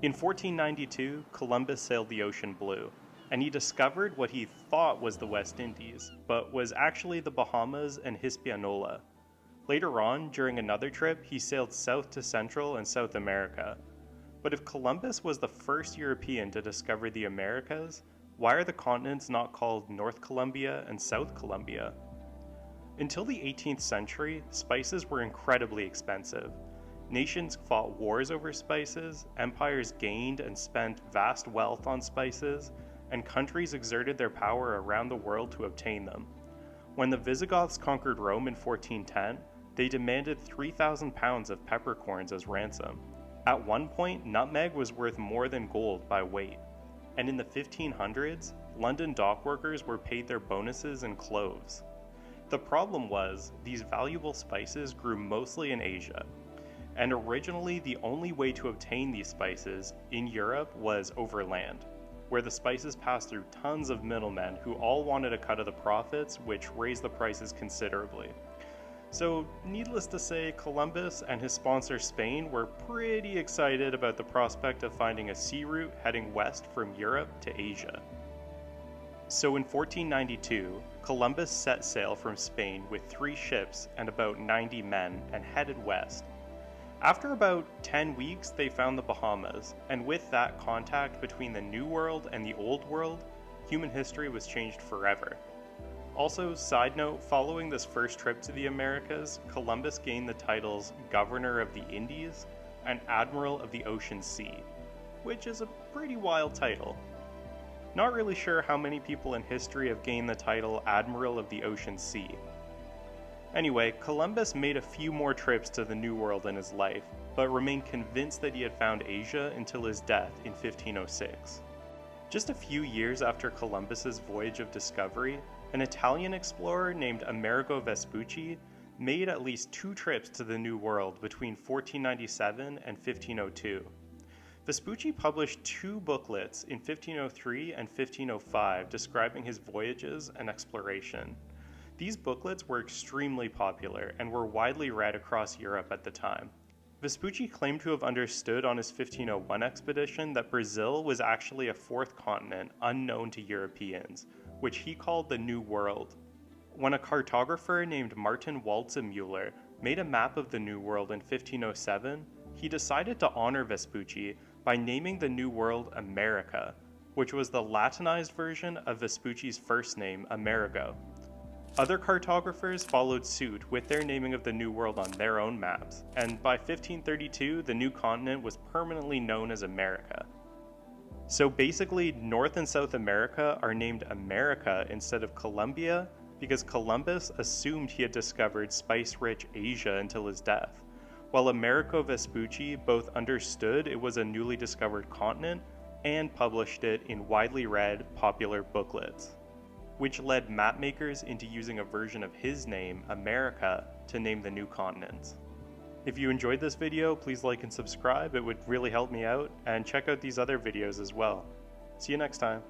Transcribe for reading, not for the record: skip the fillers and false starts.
In 1492, Columbus sailed the ocean blue, and he discovered what he thought was the West Indies, but was actually the Bahamas and Hispaniola. Later on, during another trip, he sailed south to Central and South America. But if Columbus was the first European to discover the Americas, why are the continents not called North Columbia and South Columbia? Until the 18th century, spices were incredibly expensive. Nations fought wars over spices, empires gained and spent vast wealth on spices, and countries exerted their power around the world to obtain them. When the Visigoths conquered Rome in 1410, they demanded 3,000 pounds of peppercorns as ransom. At one point, nutmeg was worth more than gold by weight. And in the 1500s, London dockworkers were paid their bonuses in cloves. The problem was, these valuable spices grew mostly in Asia. And originally, the only way to obtain these spices in Europe was overland, where the spices passed through tons of middlemen who all wanted a cut of the profits, which raised the prices considerably. So, needless to say, Columbus and his sponsor Spain were pretty excited about the prospect of finding a sea route heading west from Europe to Asia. So in 1492, Columbus set sail from Spain with 3 ships and about 90 men and headed west. After about 10 weeks, they found the Bahamas, and with that contact between the New World and the Old World, human history was changed forever. Also, side note, following this first trip to the Americas, Columbus gained the titles Governor of the Indies and Admiral of the Ocean Sea, which is a pretty wild title. Not really sure how many people in history have gained the title Admiral of the Ocean Sea. Anyway, Columbus made a few more trips to the New World in his life, but remained convinced that he had found Asia until his death in 1506. Just a few years after Columbus's voyage of discovery, an Italian explorer named Americo Vespucci made at least 2 trips to the New World between 1497 and 1502. Vespucci published 2 booklets in 1503 and 1505 describing his voyages and exploration. These booklets were extremely popular and were widely read across Europe at the time. Vespucci claimed to have understood on his 1501 expedition that Brazil was actually a 4th continent unknown to Europeans, which he called the New World. When a cartographer named Martin Waldseemüller made a map of the New World in 1507, he decided to honor Vespucci by naming the New World America, which was the Latinized version of Vespucci's first name, Amerigo. Other cartographers followed suit with their naming of the New World on their own maps, and by 1532 the new continent was permanently known as America. So basically, North and South America are named America instead of Columbia because Columbus assumed he had discovered spice-rich Asia until his death, while Americo Vespucci both understood it was a newly discovered continent and published it in widely read, popular booklets, which led mapmakers into using a version of his name, America, to name the new continents. If you enjoyed this video, please like and subscribe, it would really help me out, and check out these other videos as well. See you next time.